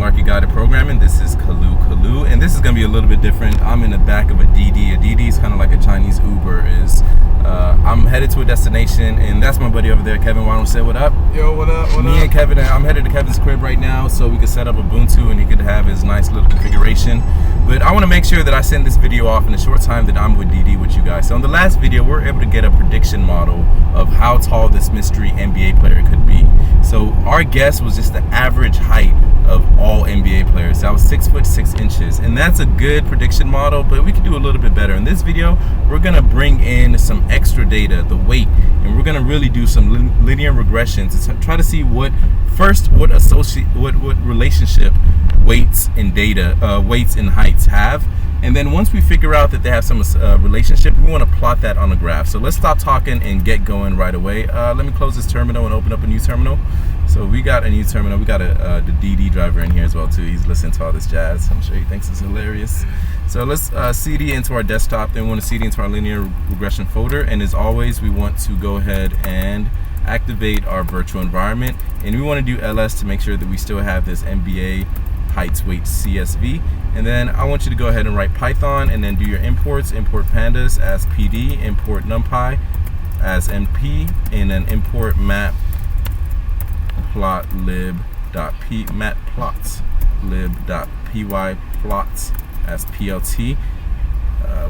Malarkey Guided Programming. This is Kalu, and this is going to be a little bit different. I'm in the back of a DD. A DD is kind of like a Chinese Uber. I'm headed to a destination, and that's my buddy over there, Kevin. Why don't you say what up? Yo, what up? What Me up? and Kevin, I'm headed to Kevin's crib right now so we can set up Ubuntu and he could have his nice little configuration. But I want to make sure that I send this video off in the short time that I'm with DD with you guys. So in the last video, we're able to get a prediction model of how tall this mystery NBA player could be. So our guess was just the average height of all NBA players. That was 6'6", and that's a good prediction model, but we can do a little bit better. In this video, we're gonna bring in some extra data, the weight, and we're gonna really do some linear regression to try to see what relationship weights and data, weights and heights have. And then once we figure out that they have some relationship, we want to plot that on a graph. So let's stop talking and get going right away. Let me close this terminal and open up a new terminal. So we got a new terminal. We got the DD driver in here as well too. He's listening to all this jazz. I'm sure he thinks it's hilarious. So let's CD into our desktop. Then we want to CD into our linear regression folder. And as always, we want to go ahead and activate our virtual environment. And we want to do ls to make sure that we still have this NBA heights weight CSV. And then I want you to go ahead and write Python and then do your imports. Import pandas as PD, import numpy as np, and then import matplotlib.py plots as plt.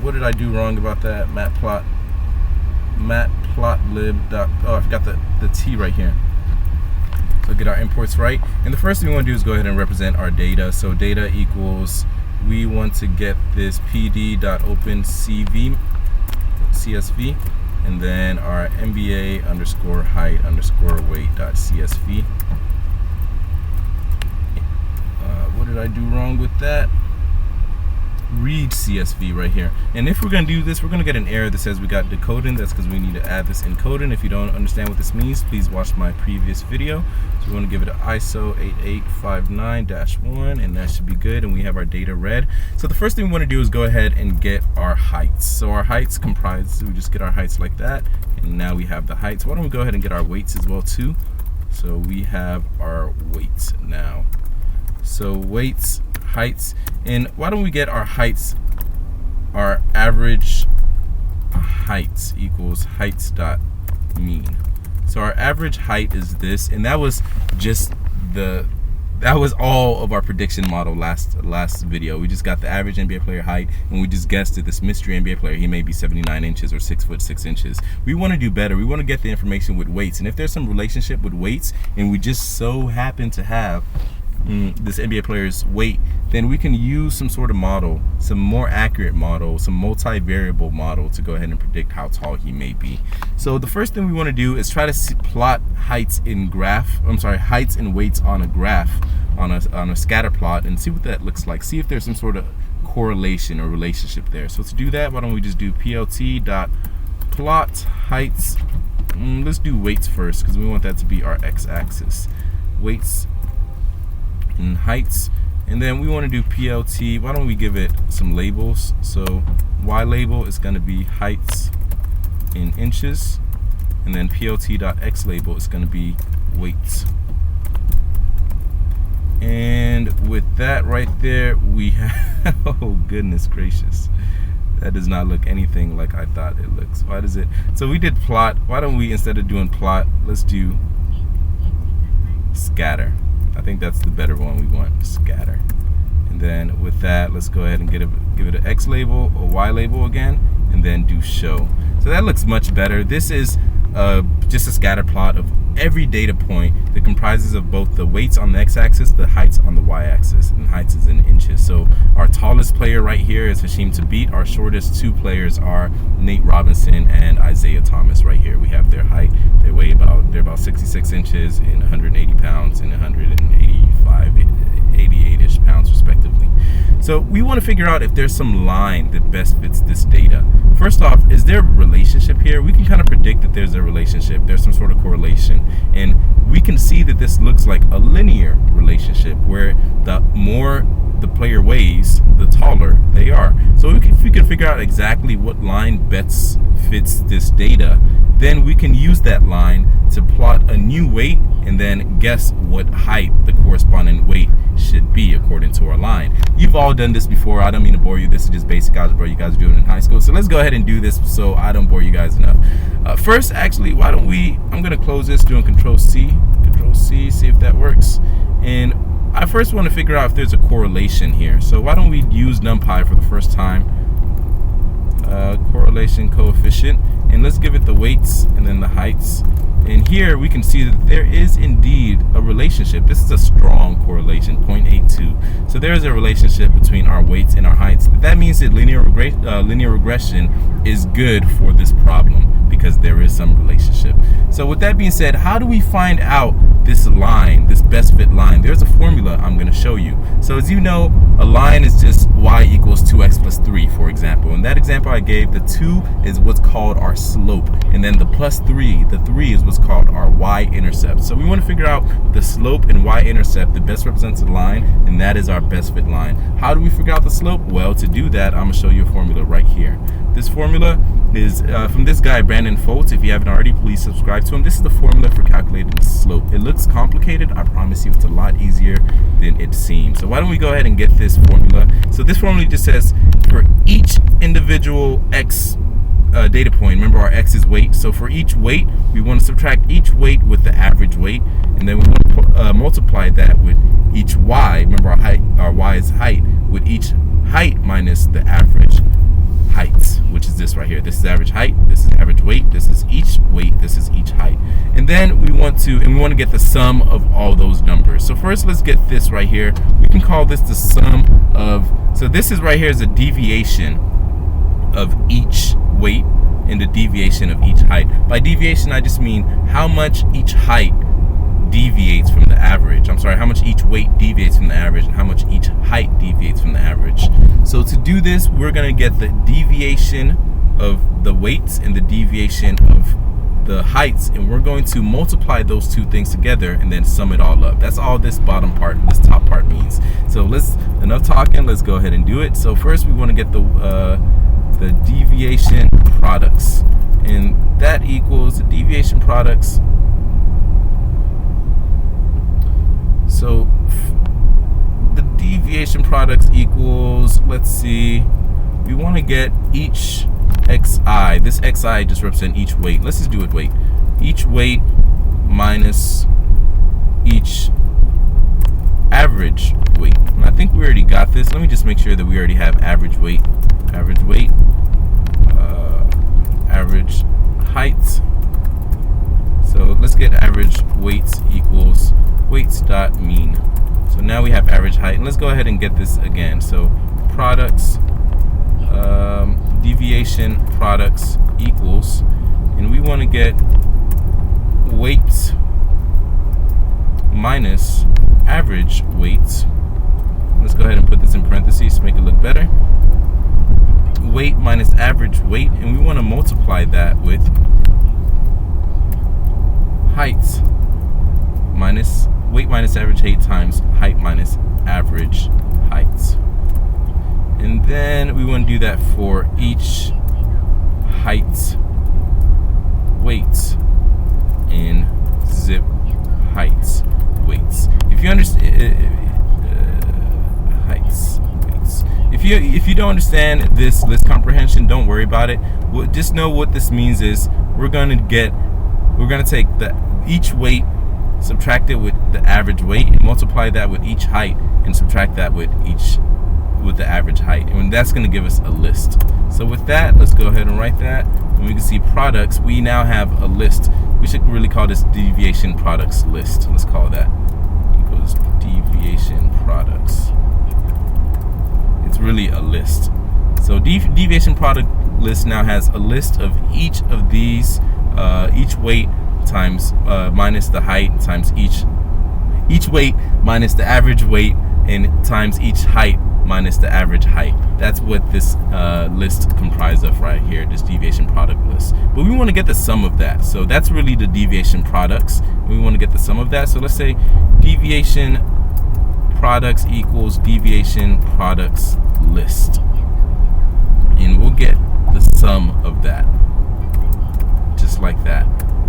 What did I do wrong about that? matplotlib. Oh, I forgot the T right here. So get our imports right, and the first thing we want to do is go ahead and represent our data. So data equals, we want to get this pd.open CSV, and then our NBA underscore height underscore weight.csv. What did I do wrong with that? Read CSV right here. And if we're going to do this, we're going to get an error that says we got decoding. That's because we need to add this encoding. If you don't understand what this means, please watch my previous video. So we want to give it an ISO 8859-1, and that should be good. And we have our data read. So the first thing we want to do is go ahead and get our heights. So our heights comprise, we just get our heights like that, and now we have the heights. Why don't we go ahead and get our weights as well too? So we have our weights now. So weights, heights, and why don't we get our heights? Our average heights equals heights.mean. So our average height is this, and that was just that was all of our prediction model last video. We just got the average NBA player height, and we just guessed that this mystery NBA player, he may be 79 inches or 6'6". We want to do better. We want to get the information with weights, and if there's some relationship with weights, and we just so happen to have this NBA player's weight, then we can use some sort of model, some more accurate model, some multivariable model to go ahead and predict how tall he may be. So the first thing we want to do is try to plot heights and weights on a graph, on a scatter plot, and see what that looks like. See if there's some sort of correlation or relationship there. So to do that, why don't we just do plt.plot heights. Let's do weights first because we want that to be our x-axis. Weights and heights, and then we want to do plt. Why don't we give it some labels? So y label is going to be heights in inches, and then plt.x label is going to be weights. And with that right there, we have oh goodness gracious, that does not look anything like I thought it looks. Why does it? So we did plot. Why don't we, instead of doing plot, let's do scatter. I think that's the better one. We want scatter. And then with that, let's go ahead and give it an X label or Y label again, and then do show. So that looks much better. This is just a scatter plot of every data point that comprises of both the weights on the x-axis, the heights on the y-axis, and heights is in inches. So our tallest player right here is Hashim Thabit. Our shortest two players are Nate Robinson and Isaiah Thomas. Right here we have their height. They're about 66 inches and 180 pounds and 88-ish pounds respectively. So we want to figure out if there's some line that best fits this data. First off, is there a relationship here? We can kind of predict that there's a relationship. There's some sort of correlation. And we can see that this looks like a linear relationship where the more the player weighs, the taller they are. So if we can figure out exactly what line best fits this data, then we can use that line to plot a new weight and then guess what height the corresponding weight should should be according to our line. You've all done this before. I don't mean to bore you. This is just basic algebra. You guys are doing it in high school. So let's go ahead and do this so I don't bore you guys enough. First, actually, why don't I'm going to close this, doing Control C, see if that works. And I first want to figure out if there's a correlation here. So why don't we use NumPy for the first time? Correlation coefficient, and let's give it the weights and then the heights. And here we can see that there is indeed a relationship. This is a strong correlation, 0.82. So there is a relationship between our weights and our heights. That means that linear regression is good for this problem because there is some relationship. So with that being said, how do we find out this line, this best fit line? There's a formula I'm going to show you. So as you know, a line is just y equals 2x plus 3, for example. In that example I gave, the 2 is what's called our slope, and then the plus 3, the 3 is what's called our y-intercept. So we want to figure out the slope and y-intercept that best represents the line, and that is our best fit line. How do we figure out the slope? Well, to do that, I'm going to show you a formula right here. This formula is from this guy, Brandon Foltz. If you haven't already, please subscribe to him. This is the formula for calculating the slope. It looks complicated. I promise you it's a lot easier than it seems. So why don't we go ahead and get this formula. So this formula just says for each individual x data point, remember our x is weight, so for each weight we want to subtract each weight with the average weight, and then we want to multiply that with each y. Remember our y is height, with each height minus the average height, which is this right here. This is average height, this is average weight, this is each weight, this is each height. And then we want to get the sum of all those numbers. So first let's get this right here. We can call this the sum of, so this is right here is a deviation of each weight and the deviation of each height. By deviation I just mean how much each height deviates from the average. I'm sorry, how much each weight deviates from the average and how much each height deviates from the average. So to do this, we're going to get the deviation of the weights and the deviation of the heights, and we're going to multiply those two things together and then sum it all up. That's all this bottom part, this top part means. So enough talking, let's go ahead and do it. So first we want to get the deviation products, and that equals the deviation products. So the deviation products equals, let's see, we want to get each xi. This xi just represents each weight. Let's just do it weight. Each weight minus each average weight. And I think we already got this. Let me just make sure that we already have average weight, average height. So let's get average weights equals weights dot mean. So now we have average height, and let's go ahead and get this again. So products, deviation products equals, and we want to get weight minus average weight. Let's go ahead and put this in parentheses to make it look better. Weight minus average weight, and we want to multiply that with height minus weight minus average height times height minus average height. And then we want to do that for each height weight in zip heights weights. If you understand heights weights, if you don't understand this list comprehension, don't worry about it. Just know what this means is we're gonna take each weight, subtract it with the average weight, and multiply that with each height, and subtract that with the average height, and that's going to give us a list. So with that, let's go ahead and write that, and we can see products. We now have a list. We should really call this deviation products list. Let's call that equals deviation products. It's really a list. So deviation product list now has a list of each of these, each weight times minus the height times each weight minus the average weight, and times each height minus the average height. That's what this list comprised of right here, this deviation product list. But we want to get the sum of that. So that's really the deviation products. We want to get the sum of that. So let's say deviation products equals deviation products list. And we'll get the sum of that. Just like that.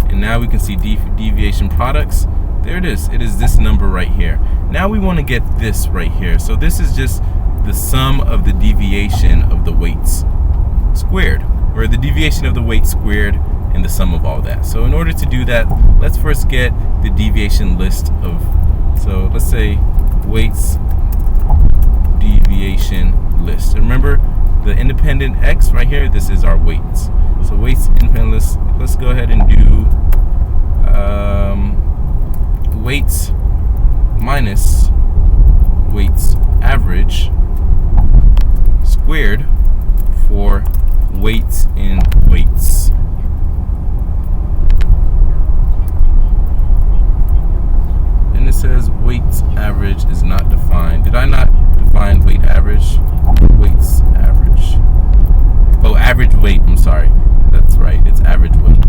And now we can see deviation products. There it is. It is this number right here. Now we want to get this right here. So this is just the sum of the deviation of the weights squared, or the deviation of the weight squared and the sum of all that. So in order to do that, let's first get the deviation list of, so let's say weights deviation list. And remember the independent x right here, this is our weights. So weights independent list, let's go ahead and do weights minus weights average squared for weights in weights. And it says weights average is not defined. Did I not define weight average? Weights average. Oh, average weight, I'm sorry. That's right, it's average weight.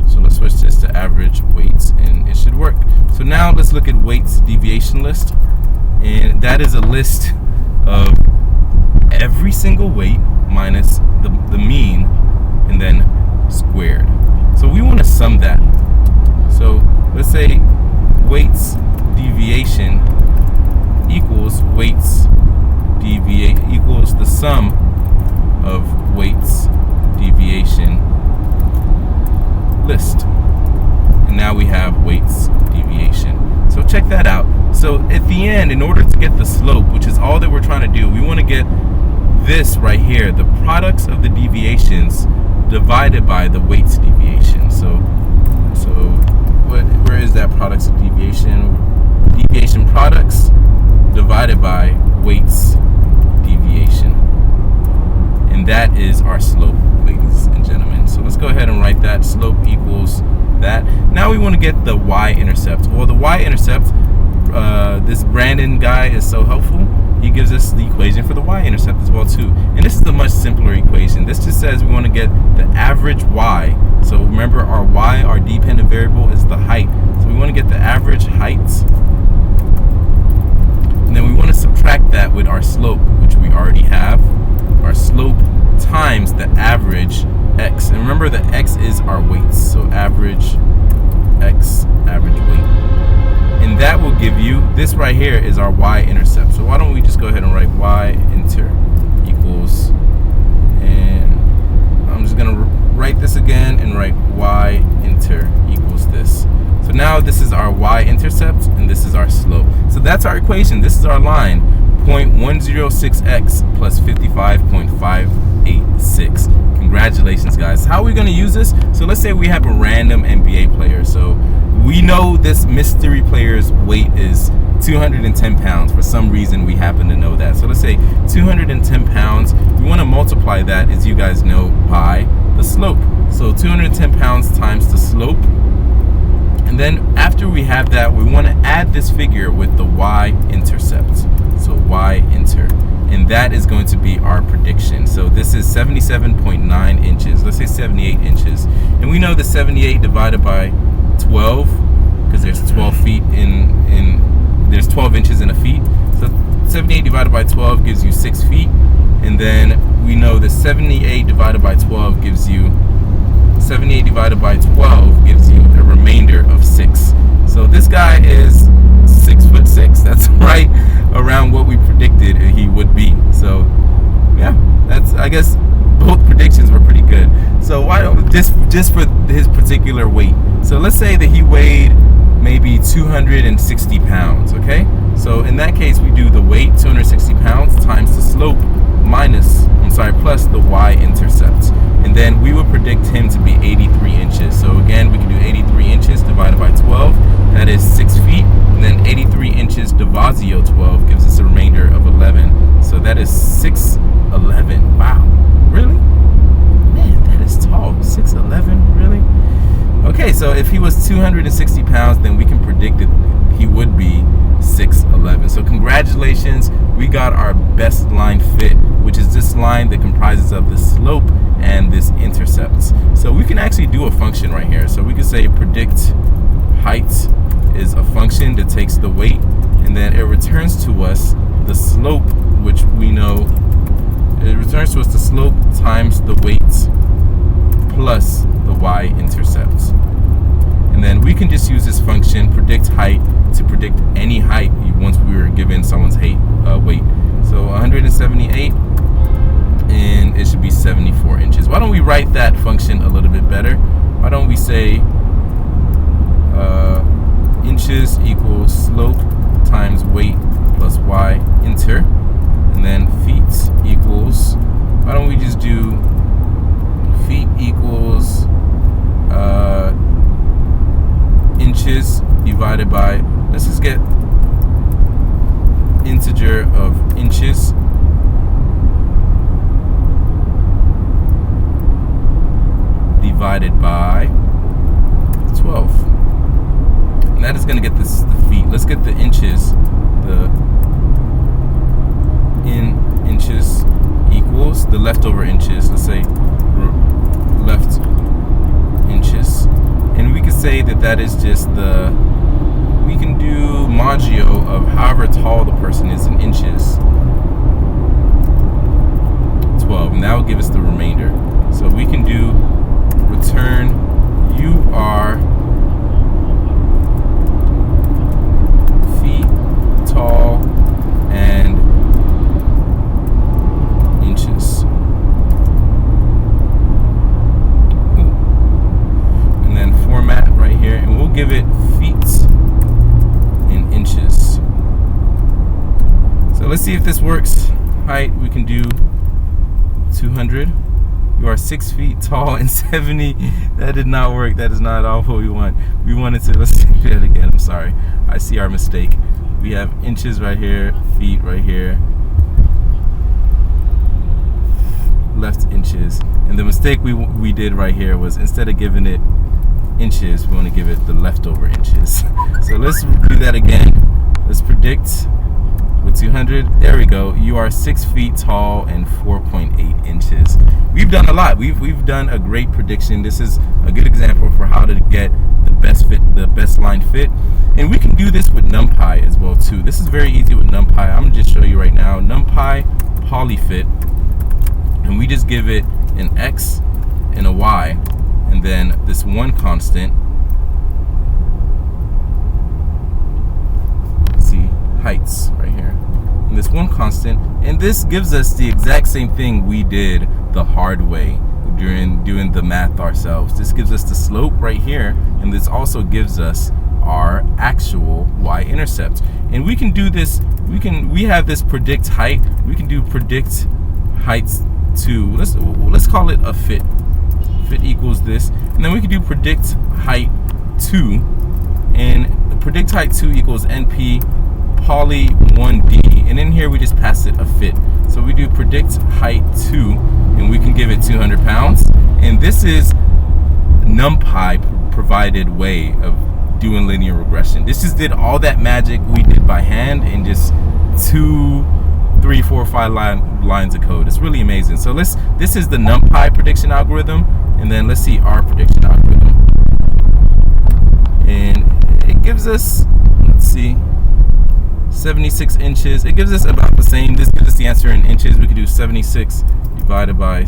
So let's switch this to average weights and it should work. So now let's look at weights deviation list. And that is a list of every single weight minus the mean and then squared. So we want to sum that. So let's say weights deviation equals weights deviate equals the sum of weights deviation list. And now we have weights deviation. So check that out. So at the end, in order to get the slope, which is all that we're trying to do, we want to get this right here, the products of the deviations divided by the weights deviation. So where is that products of deviation? Deviation products divided by weights deviation. And that is our slope, ladies and gentlemen. So let's go ahead and write that. Slope equals that. Now we want to get the y-intercept. Well, the y-intercept, this Brandon guy is so helpful. He gives us the equation for the y-intercept as well too. And this is a much simpler equation. This just says we want to get the average y. So remember our y, our dependent variable, is the height. So we want to get the average height. And then we want to subtract that with our slope, which we already have. Our slope times the average x. And remember the x is our weights. So average x, average weight. And that will give you, this right here is our y-intercept. So why don't we just go ahead and write y-inter equals, and I'm just going to write this again and write y-inter equals this. So now this is our y-intercept and this is our slope. So that's our equation. This is our line, 0.106x plus 55.586. Congratulations, guys. How are we going to use this? So let's say we have a random NBA player. So we know this mystery player's weight is 210 pounds. For some reason, we happen to know that. So let's say 210 pounds. We want to multiply that, as you guys know, by the slope. So 210 pounds times the slope. And then after we have that, we want to add this figure with the y-intercept. So y-inter. And that is going to be our prediction. So this is 77.9 inches. Let's say 78 inches. And we know the 78 divided by 12, because there's 12 feet there's 12 inches in a feet. So 78 divided by 12 gives you 6 feet. And then we know that 78 divided by 12 gives you, 78 divided by 12 gives you a remainder of 6. So this guy is 6'6". That's right around what we predicted he would be. So yeah, that's, I guess both predictions were pretty good. So why don't just for his particular weight. So let's say that he weighed maybe 260 pounds, okay? So in that case, we do the weight, 260 pounds, times the slope plus the y-intercept. And then we would predict him to be 83 inches. So again, we can do 83 inches divided by 12. That is 6 feet. And then 83 inches divisio 12 gives us a remainder of 11. So that is 6'11". Wow. Really? Man, that is tall. 6'11", really? Okay, so if he was 260 pounds, then we can predict that he would be 6'11". So congratulations, we got our best line fit, which is this line that comprises of the slope and this intercept. So we can actually do a function right here. So we can say predict height is a function that takes the weight, and then it returns to us the slope, which we know, it returns to us the slope times the weight plus the y-intercept. And And then we can just use this function, predict height, to predict any height once we were given someone's weight. So 178, and it should be 74 inches. Why don't we write that function a little bit better? Why don't we say inches equals slope times weight plus y inter, and then feet equals, why don't we just do feet equals inches divided by, let's just get integer of inches divided by 12. And that is going to get this the feet. Let's get the inches. The inches equals the leftover inches. Let's say left inches. And we can say that is just we can do modulo of however tall the person is in inches. 12. And that will give us the remainder. So we can do return you are feet tall and inches. And then format right here, and we'll give it feet in inches. So let's see if this works. Height, we can do 200. You are 6 feet tall and 70. That did not work. That is not all what we want. We wanted to, let's do that again. I'm sorry. I see our mistake. We have inches right here, feet right here, left inches. And the mistake we did right here was, instead of giving it inches, we want to give it the leftover inches. So let's do that again. Let's predict with 200. There we go. You are 6 feet tall and 4.8 inches. We've done a lot. We've done a great prediction. This is a good example for how to get the best fit, the best line fit. And we can do this with NumPy as well too. This is very easy with NumPy. I'm gonna just show you right now. NumPy polyfit, and we just give it an x and a y, and then this one constant. See, heights right here. And this one constant, and this gives us the exact same thing we did the hard way during doing the math ourselves. This gives us the slope right here, and this also gives us our actual y-intercept. And we can do this, we have this predict height, we can do predict heights to, let's call it a fit equals this, and then we can do predict height 2, and predict height 2 equals np poly 1d, and in here we just pass it a fit. So we do predict height 2, and we can give it 200 pounds. And this is NumPy provided way of doing linear regression. This just did all that magic we did by hand in just 2, 3, 4, 5 lines of code. It's really amazing. So this is the NumPy prediction algorithm, and then let's see our prediction algorithm. And it gives us, let's see, 76 inches. It gives us about the same. This gives us the answer in inches. We could do 76 divided by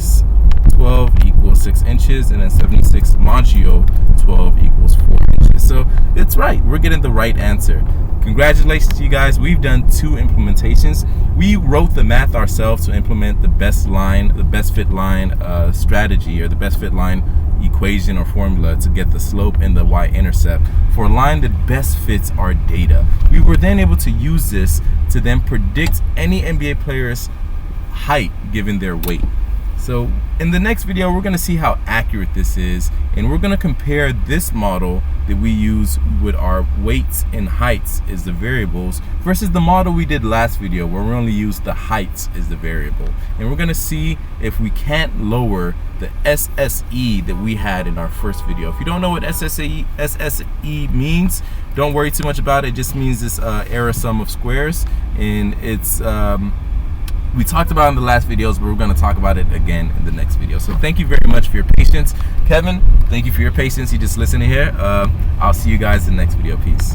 12 equals 6 inches, and then 76 modulo 12 equals 4 inches. So it's right. We're getting the right answer. Congratulations to you guys. We've done 2 implementations. We wrote the math ourselves to implement the best line, the best fit line strategy, or the best fit line equation or formula to get the slope and the y-intercept for a line that best fits our data. We were then able to use this to then predict any NBA player's height given their weight. So in the next video, we're going to see how accurate this is, and we're going to compare this model that we use with our weights and heights as the variables versus the model we did last video where we only used the heights as the variable. And we're going to see if we can't lower the SSE that we had in our first video. If you don't know what SSE means, don't worry too much about it. It just means this error sum of squares, and it's we talked about it in the last videos, but we're going to talk about it again in the next video. So thank you very much for your patience. Kevin, thank you for your patience. You just listened here. I'll see you guys in the next video. Peace.